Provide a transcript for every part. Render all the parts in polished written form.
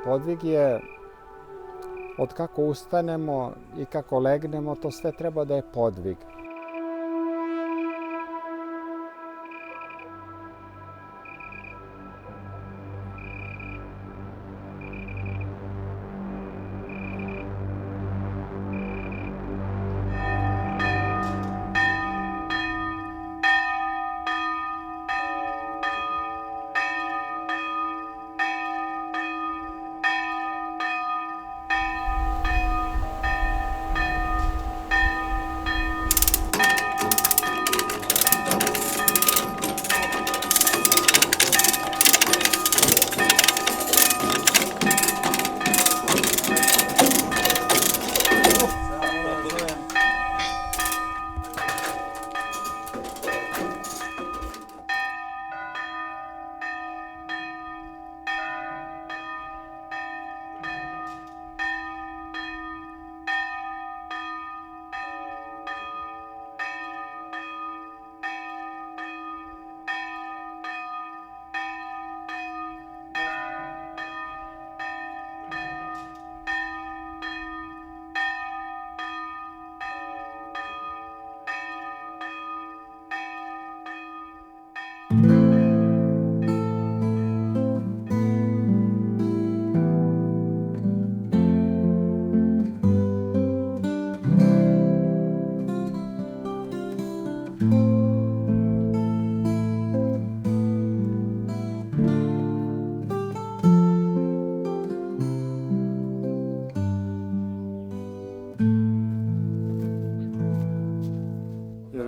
Podvig je od kako ustanemo i kako legnemo, to sve treba da je podvig.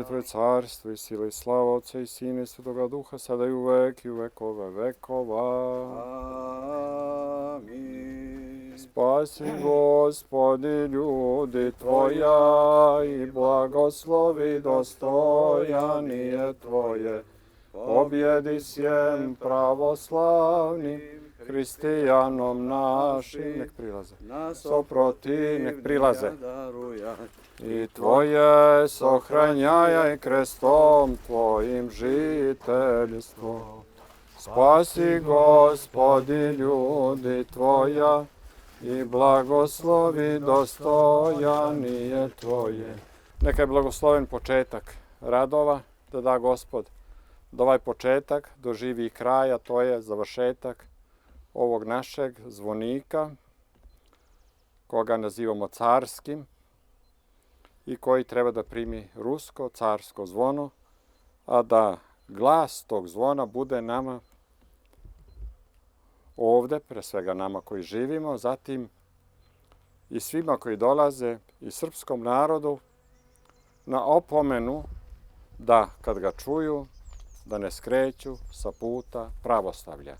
Tvoje carstvo i sila i slava Otca i Sina i Svetoga Duha, sada i uvek i u vekove vekova. Amin. Spasi, Gospodi, ljudi Tvoja i blagoslovi dostojan je Tvoje. Pobjedi sjem pravoslavnim hristijanom našim. Nek prilaze. Soproti, nek prilaze. I Tvoje sohranjaj krestom Tvojim žiteljstvo. Spasi, Gospodi, ljudi Tvoja i blagoslovi dostojan je Tvoje. Neka je blagosloven početak radova, da da Gospod, da ovaj početak doživi i kraj, a to je završetak ovog našeg zvonika, koga nazivamo carskim, i koji treba da primi rusko carsko zvono, a da glas tog zvona bude nama ovde, pre svega nama koji živimo, zatim i svima koji dolaze, i srpskom narodu, na opomenu da, kad ga čuju, da ne skreću sa puta pravoslavlja.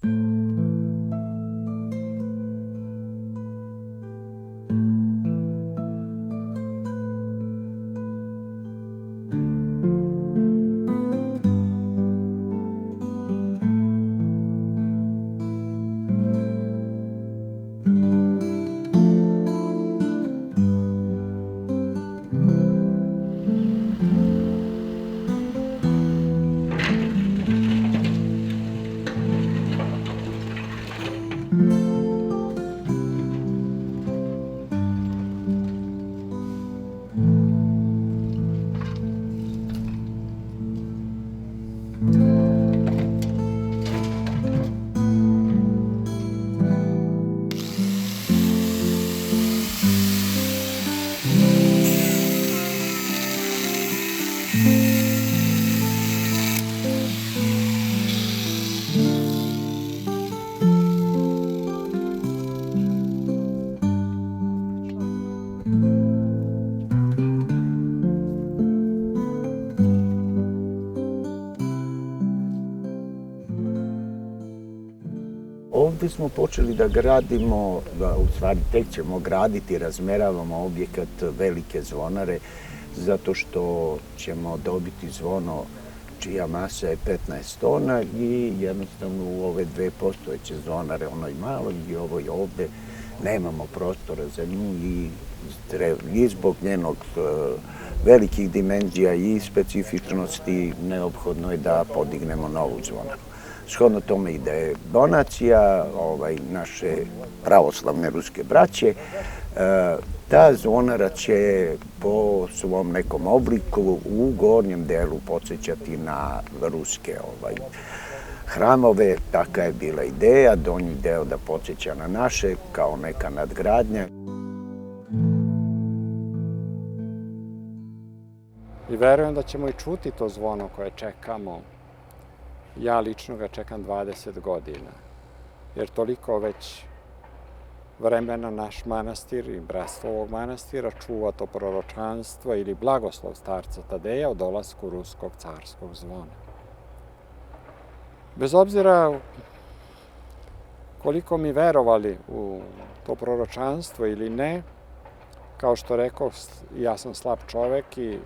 Ovdje smo počeli da gradimo, u stvari tek ćemo graditi, razmeravamo objekat velike zvonare, zato što ćemo dobiti zvono čija masa je 15 tona i jednostavno u ove dve postojeće zvonare, onoj maloj i ovoj ovde, nemamo prostora za nju i zbog njenog velikih dimenzija i specifičnosti neophodno je da podignemo novu zvonaru. Shodno tome ide donacija naše pravoslavne ruske braće. Ta zvonara će po svom nekom obliku u gornjem delu podsjećati na ruske hramove. Taka je bila ideja, donji deo da podsjeća na naše kao neka nadgradnja. I verujem da ćemo i čuti to zvono koje čekamo. Ja lično ga čekam 20 godina, jer toliko već vremena naš manastir i bratstvo ovog manastira čuva to proročanstvo ili blagoslov starca Tadeja o dolasku ruskog carskog zvona. Bez obzira koliko mi verovali u to proročanstvo ili ne, kao što rekao, ja sam slab čovek i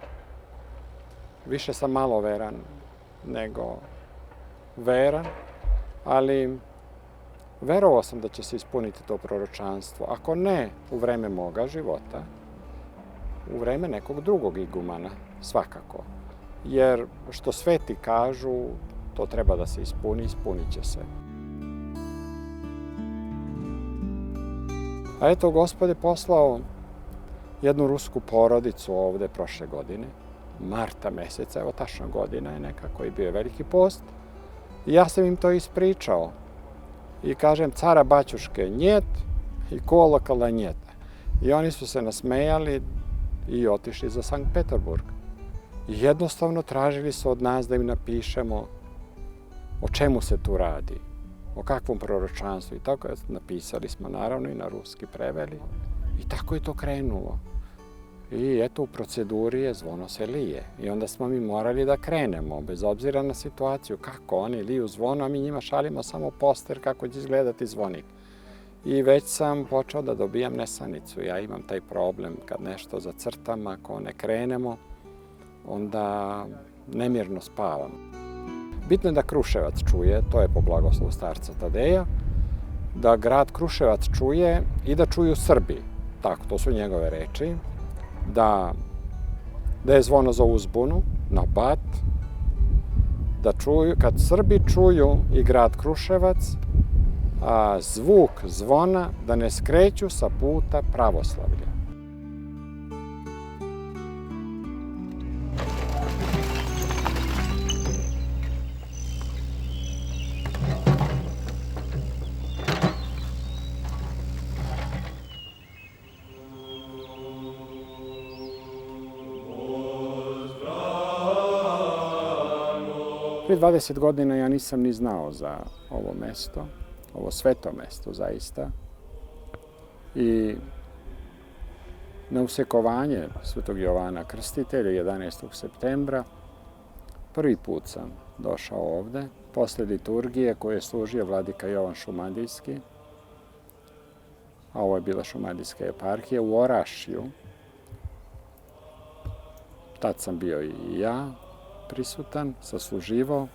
više sam maloveran nego veran, ali verovao sam da će se ispuniti to proročanstvo. Ako ne u vreme moga života, u vreme nekog drugog igumana, svakako. Jer što sveti kažu, to treba da se ispuni, ispunit će se. A eto, Gospod je poslao jednu rusku porodicu ovde prošle godine, marta meseca, evo tačna godina je nekako i bio je veliki post. I ja sam im to ispričao. I kažem, cara baćuške njet i kolokala njet. I oni su se nasmejali i otišli za Sankt Peterburg. I jednostavno tražili su od nas da im napišemo o čemu se tu radi, o kakvom proročanstvu. I tako napisali smo naravno i na ruski preveli. I tako je to krenulo. I eto, u proceduri je zvono se lije. I onda smo mi morali da krenemo, bez obzira na situaciju, kako oni liju zvono, a mi njima šaljimo samo poster kako će izgledati zvonik. I već sam počeo da dobijam nesanicu. Ja imam taj problem kad nešto zacrtam, ako ne krenemo, onda nemirno spavam. Bitno je da Kruševac čuje, to je po blagoslovu starca Tadeja, da grad Kruševac čuje i da čuju Srbi. Tako, to su njegove reči. Da je zvono za uzbunu, na bat, da čuju, kad Srbi čuju i grad Kruševac, zvuk zvona da ne skreću sa puta pravoslavlja. Prije 20 godina ja nisam ni znao za ovo mesto, ovo sveto mesto zaista. I na usekovanje Svetog Jovana Krstitelja 11. septembra prvi put sam došao ovde, posle liturgije koju je služio vladika Jovan Šumadijski, a ovo je bila Šumadijska eparhija u Orašju. Tad sam bio i ja prisutan, sasluživao.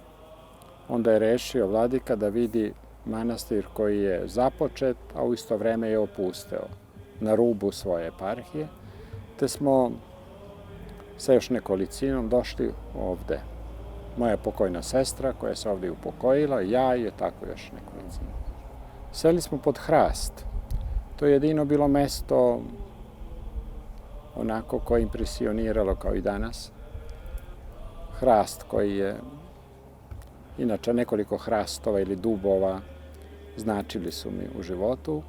Onda je rešio vladika da vidi manastir koji je započet, a u isto vreme je opusteo na rubu svoje eparhije, te smo sa još nekolicinom došli ovde. Moja pokojna sestra koja se ovde upokojila, ja i tako još nekolicina. Seli smo pod hrast. To je jedino bilo mesto onako koje je impresioniralo kao i danas. Hrast koji je, inače nekoliko hrastova ili dubova značili su mi u životu.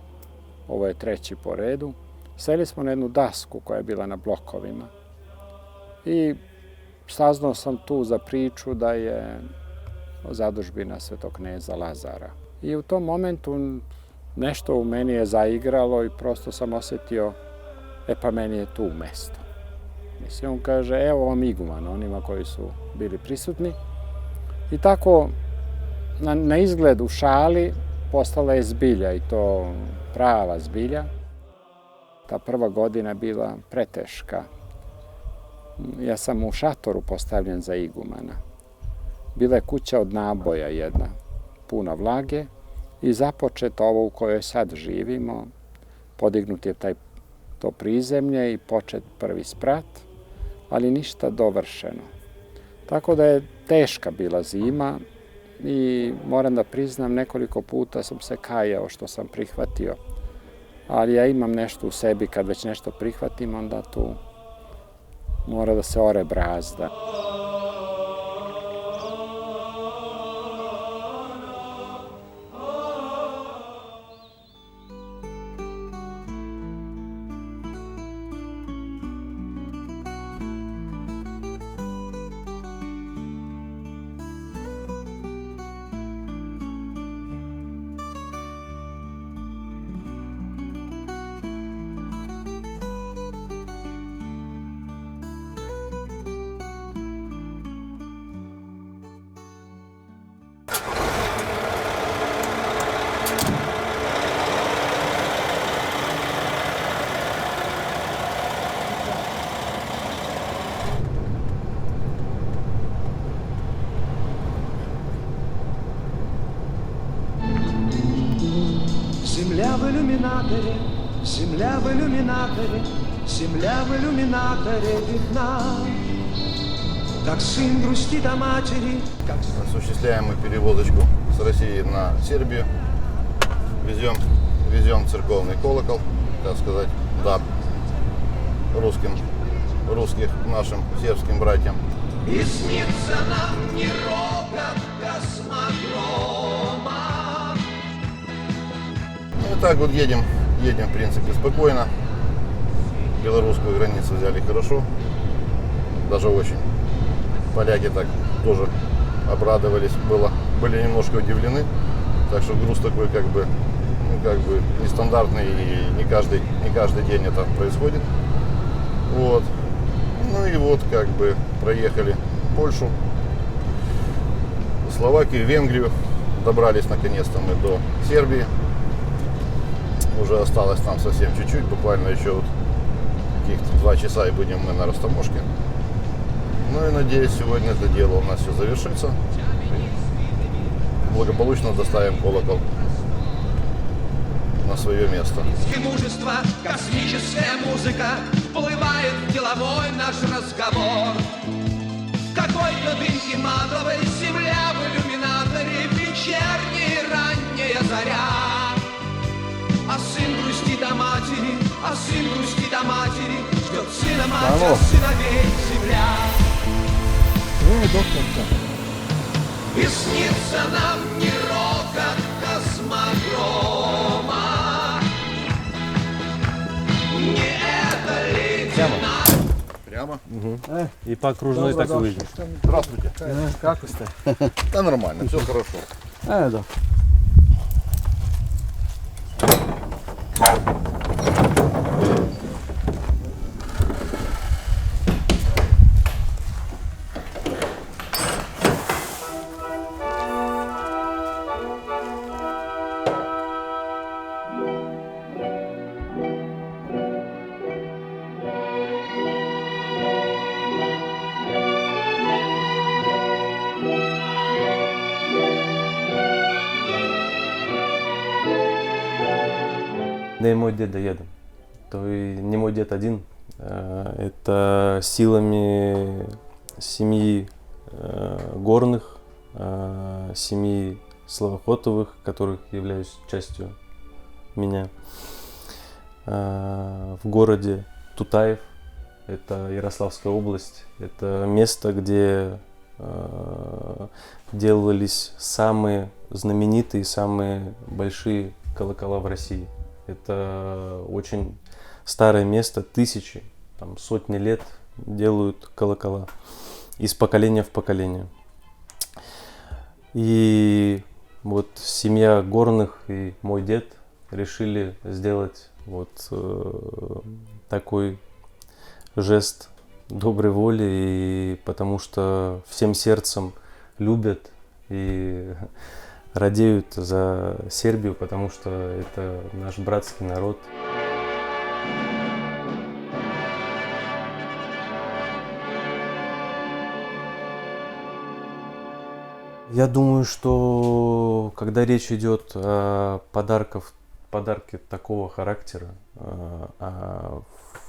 Ovo je treći po redu. Seli smo na jednu dasku koja je bila na blokovima. I saznao sam tu za priču da je zadužbina svetog kneza Lazara. I u tom momentu nešto u meni je zaigralo i prosto sam osetio, pa meni je tu mesto. Mislim, on kaže, evo vam iguman, onima koji su bili prisutni. I tako, na izgled u šali, postala je zbilja i to prava zbilja. Ta prva godina je bila preteška. Ja sam u šatoru postavljen za igumana. Bila je kuća od naboja jedna, puna vlage i započet ovo u kojoj sad živimo. Podignut je to prizemlje i počet prvi sprat, ali ništa dovršeno. Tako da je teška bila zima, i moram da priznam, nekoliko puta sam se kajao što sam prihvatio. Ali ja imam nešto u sebi, kad već nešto prihvatim, onda tu mora da se ore brazda. Земля в иллюминаторе, земля в иллюминаторе, земля в иллюминаторе видна. Как сын грустит о матери, как... Осуществляем мы перевозочку с России на Сербию. Везем церковный колокол, так сказать, дар русских нашим сербским братьям. И снится нам не рокот космодрома. Ну и так вот едем в принципе спокойно. Белорусскую границу взяли хорошо, даже очень. Поляки так тоже обрадовались, были немножко удивлены. Так что груз такой как бы нестандартный, и не каждый день это происходит. Вот. Ну и вот как бы проехали Польшу, Словакию, Венгрию. Добрались наконец-то мы до Сербии. Уже осталось нам совсем чуть-чуть, буквально еще вот каких-то 2 часа и будем мы на растаможке. Ну и надеюсь, сегодня это дело у нас все завершится. Благополучно доставим колокол на свое место. Мужество, космическая музыка вплывает в деловой наш разговор. Какой-то дымке матовой земля в иллюминаторе, вечерняя ранняя заря. А сын грустит о матери, ждет сына мать, а сыновей земля. И снится нам не рокот космодрома, не это ли Прямо. И по окружной так и выйдем. Здравствуйте. Как вы сте? Да нормально, все хорошо. Да. Да и мой дед доедом. То и не мой дед один. Это силами семьи Горных, семьи Словохотовых, которых являюсь частью меня. В городе Тутаев, это Ярославская область. Это место, где делались самые знаменитые, самые большие колокола в России. Это очень старое место, тысячи, там, сотни лет делают колокола из поколения в поколение. И вот семья Горных и мой дед решили сделать вот такой жест доброй воли, и потому что всем сердцем любят и радеют за Сербию, потому что это наш братский народ. Я думаю, что когда речь идет о подарке такого характера,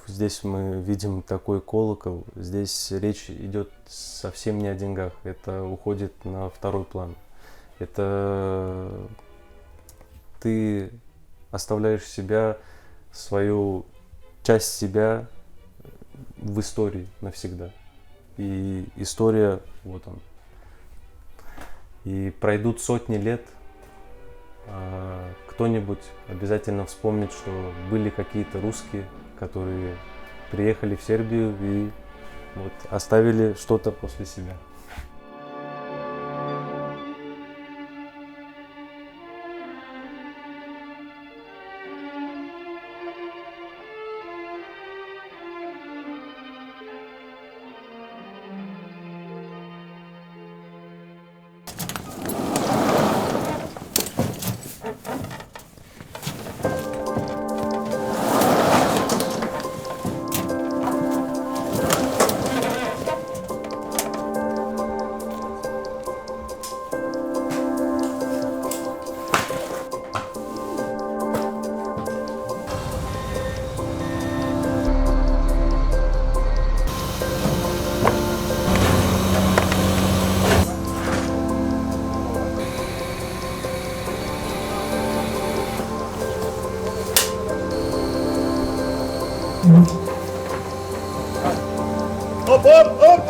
здесь мы видим такой колокол, здесь речь идет совсем не о деньгах, это уходит на второй план. Это ты оставляешь себя, свою часть себя в истории навсегда. И история, вот он. И пройдут сотни лет, кто-нибудь обязательно вспомнит, что были какие-то русские, которые приехали в Сербию и вот оставили что-то после себя. Оп, оп, оп!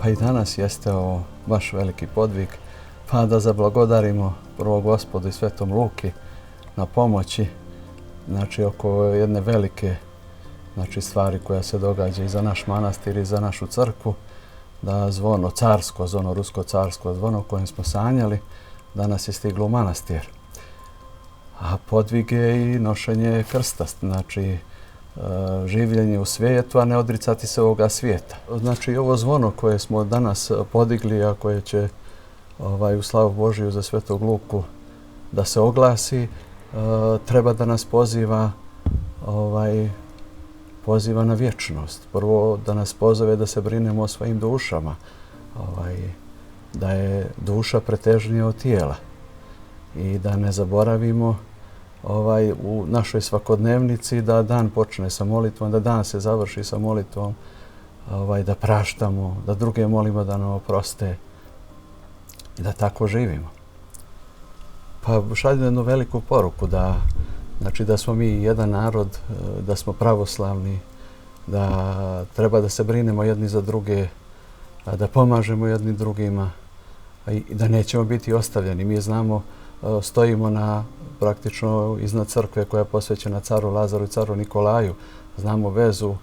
Pa i danas jeste ovo baš veliki podvig, pa da zablagodarimo prvo Gospodu i Svetom Luki na pomoći, znači oko jedne velike stvari koja se događa i za naš manastir i za našu crkvu, da zvono carsko, zvono rusko carsko zvono o kojem smo sanjali, danas je stiglo u manastir. A podvig je i nošenje krsta, znači življenje u svijetu, a ne odricati se ovoga svijeta. Znači ovo zvono koje smo danas podigli, a koje će u slavu Božiju za Svetog Luku da se oglasi, treba da nas poziva na vječnost. Prvo da nas pozove da se brinemo o svojim dušama, da je duša pretežnija od tijela i da ne zaboravimo u našoj svakodnevnici da dan počne sa molitvom, da dan se završi sa molitvom, da praštamo, da druge molimo da nam oproste i da tako živimo. Pa šaljem jednu veliku poruku da smo mi jedan narod, da smo pravoslavni, da treba da se brinemo jedni za druge, da pomažemo jedni drugima i da nećemo biti ostavljeni. Mi znamo, stojimo praktično iznad crkve koja je posvećena caru Lazaru i caru Nikolaju. Znamo vezu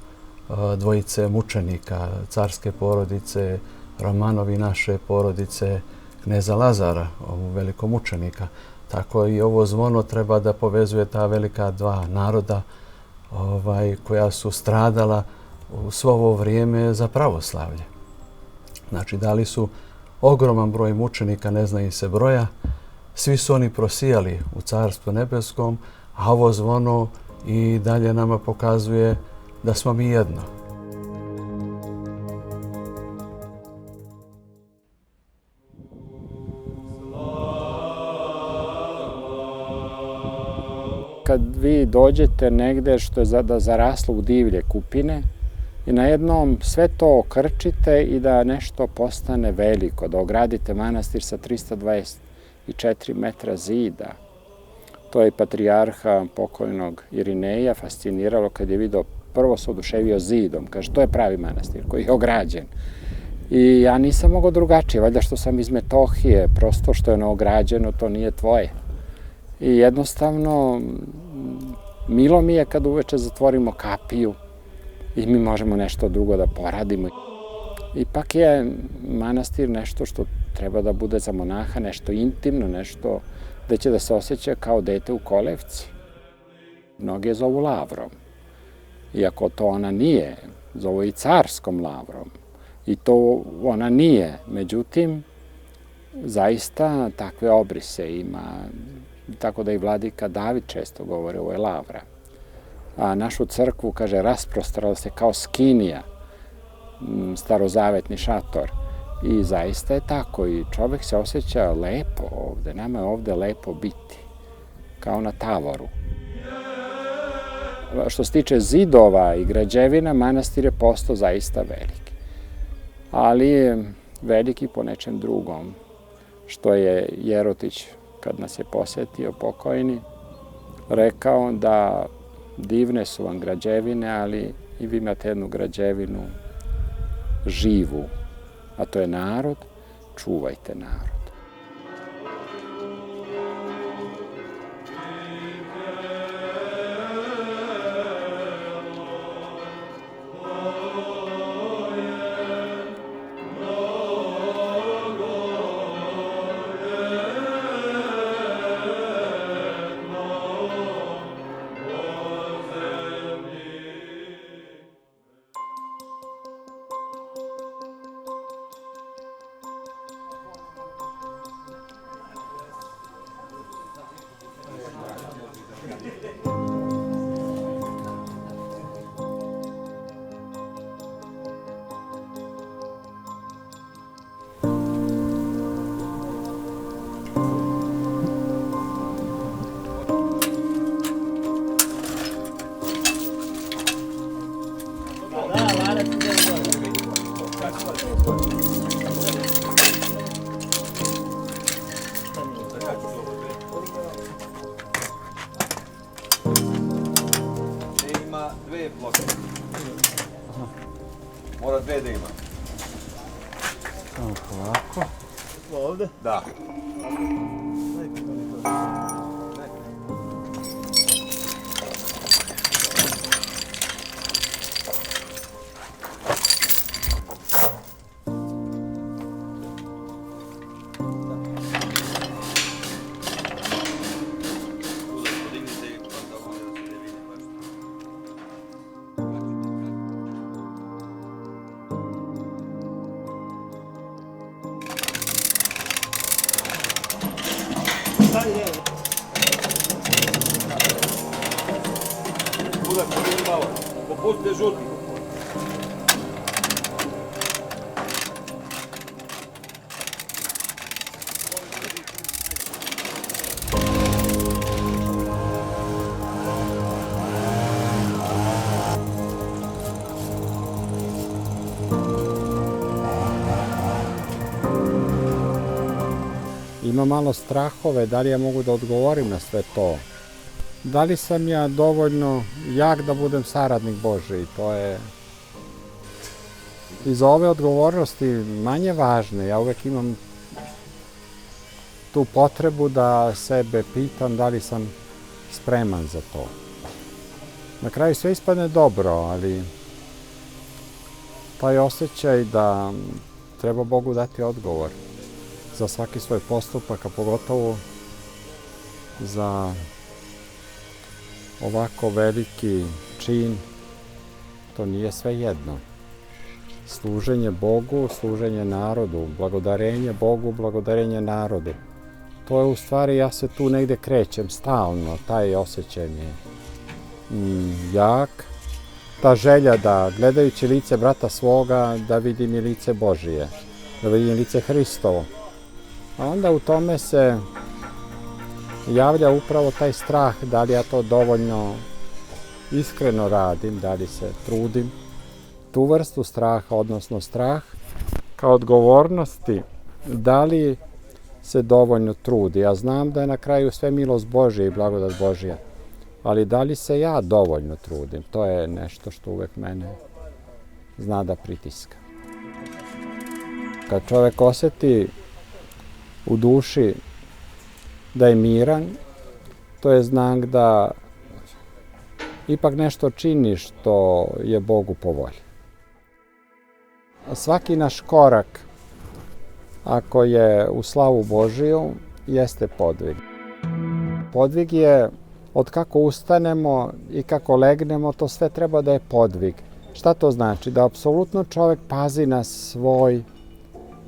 dvojice mučenika, carske porodice, Romanovi naše porodice, kneza Lazara, ovog velikog mučenika. Tako i ovo zvono treba da povezuje ta velika dva naroda koja su stradala u svo ovo vrijeme za pravoslavlje. Znači, dali su ogroman broj mučenika, ne zna im se broja. Svi su oni prosijali u Carstvu nebeskom, a ovo zvono i dalje nama pokazuje da smo mi jedno. Kad vi dođete negde što je zaraslo u divlje kupine i na jednom sve to okrčite i da nešto postane veliko, da ogradite manastir sa 324 metra zida. To je patrijarha pokojnog Irineja fasciniralo kad je vidio, prvo se oduševio zidom, kaže to je pravi manastir koji je ograđen. I ja nisam mogao drugačije, valjda što sam iz Metohije, prosto što je neograđeno, to nije tvoje. I jednostavno, milo mi je kad uveče zatvorimo kapiju i mi možemo nešto drugo da poradimo. Ipak je manastir nešto što treba da bude za monaha, nešto intimno, nešto gde će da se osjeća kao dete u kolevci. Mnogi je zovu lavrom. Iako to ona nije, zovu i carskom lavrom. I to ona nije. Međutim, zaista takve obrise ima. Tako da i vladika David često govore, ovo je lavra. A našu crkvu, kaže, rasprostrala se kao skinija, starozavetni šator. I zaista je tako. I čovek se osjeća lepo ovde. Nama je ovde lepo biti. Kao na Tavoru. Što se tiče zidova i građevina, manastir je postao zaista veliki. Ali je veliki po nečem drugom. Što je Jerotić, kad nas je posetio pokojni, rekao da divne su vam građevine, ali i vi imate jednu građevinu živu, a to je narod, čuvajte narod. Ima dve bloke. Mora dve da ima. Samo polako. Ovde? Da. Budak, malo. Popustite žuti. Ima malo strahove, da li ja mogu da odgovorim na sve to. Da li sam ja dovoljno jak da budem saradnik Božiji, to je iz ove odgovornosti manje važne. Ja uvek imam tu potrebu da sebe pitam da li sam spreman za to. Na kraju sve ispadne dobro, ali taj osjećaj da treba Bogu dati odgovor za svaki svoj postupak, a pogotovo za ovako veliki čin, to nije sve jedno. Služenje Bogu, služenje narodu, blagodarenje Bogu, blagodarenje narodu. To je u stvari, ja se tu negde krećem stalno, taj osjećaj mi je jak. Ta želja da, gledajući lice brata svoga, da vidim i lice Božije, da vidim lice Hristovo. A onda u tome se javlja upravo taj strah, da li ja to dovoljno iskreno radim, da li se trudim. Tu vrstu straha, odnosno strah kao odgovornosti, da li se dovoljno trudi. Ja znam da je na kraju sve milost Božja i blagodat Božja, ali da li se ja dovoljno trudim, to je nešto što uvek mene zna da pritiska. Kad čovek osjeti u duši da je miran, to je znak da ipak nešto činiš što je Bogu po volji. Svaki naš korak, ako je u slavu Božiju, jeste podvig. Podvig je od kako ustanemo i kako legnemo, to sve treba da je podvig. Šta to znači? Da apsolutno čovjek pazi na svoj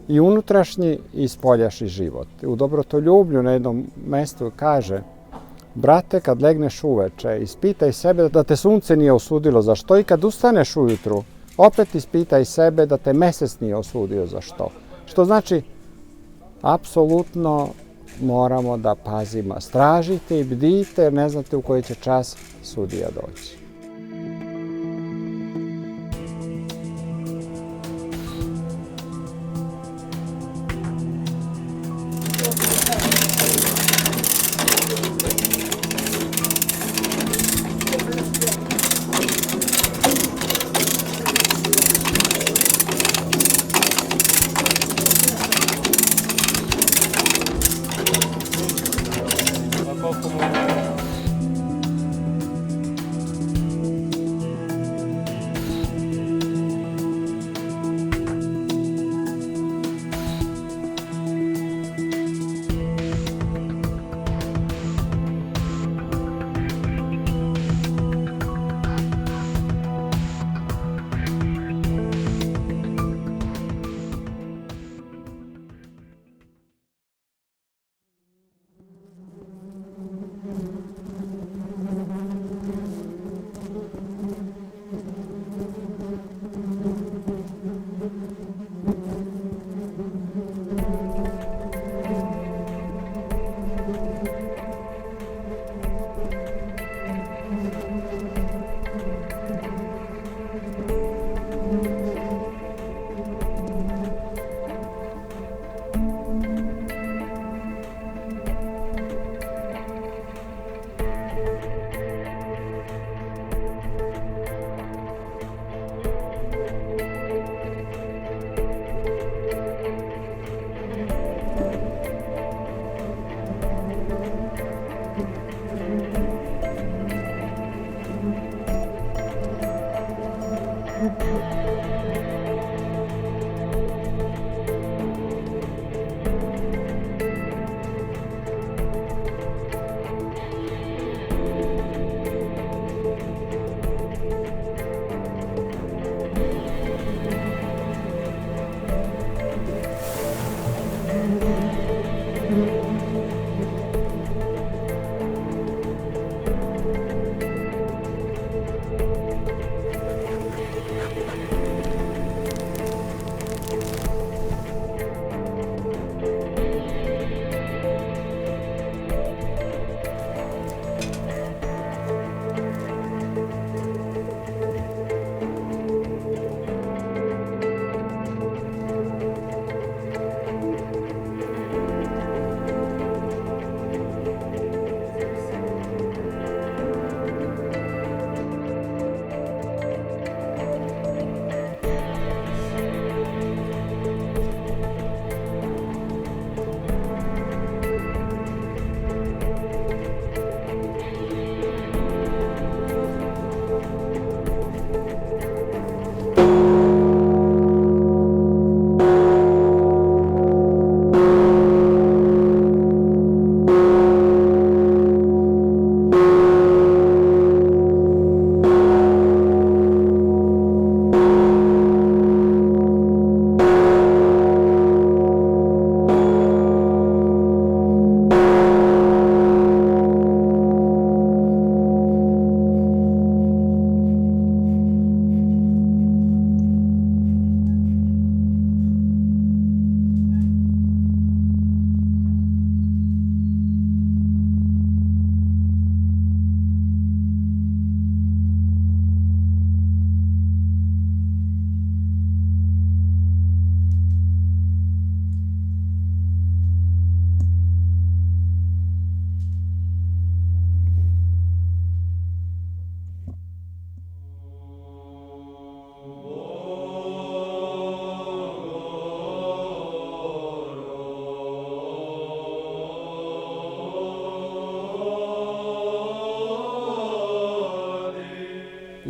i unutrašnji i spoljašnji život. U Dobrotoljublju na jednom mestu kaže: brate, kad legneš uveče, ispitaj sebe da te sunce nije osudilo za što, i kad ustaneš ujutru, opet ispitaj sebe da te mesec nije osudio za što. Što znači, apsolutno moramo da pazimo. Stražite i bdite, jer ne znate u koji će čas sudija doći.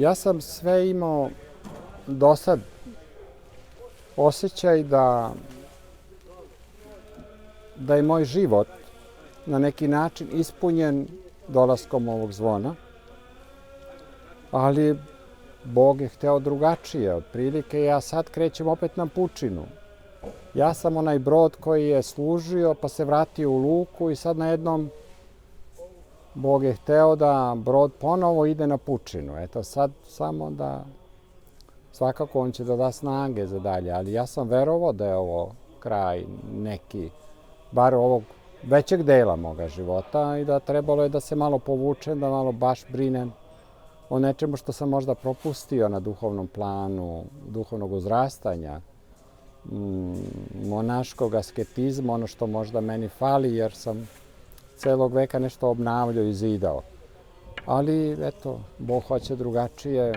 Ja sam sve imao do sad osjećaj da je moj život na neki način ispunjen dolaskom ovog zvona, ali Bog je hteo drugačije. Otprilike ja sad krećem opet na pučinu. Ja sam onaj brod koji je služio pa se vratio u luku i sad najednom Bog je hteo da brod ponovo ide na pučinu. Eto sad samo da svakako on će da da snage za dalje, ali ja sam verovao da je ovo kraj neki, bar ovog većeg dela moga života i da trebalo je da se malo povučem, da malo baš brinem o nečemu što sam možda propustio na duhovnom planu, duhovnog uzrastanja, monaškog asketizma, ono što možda meni fali jer sam celog veka nešto obnavljao i zidao. Ali eto, Bog hoće drugačije.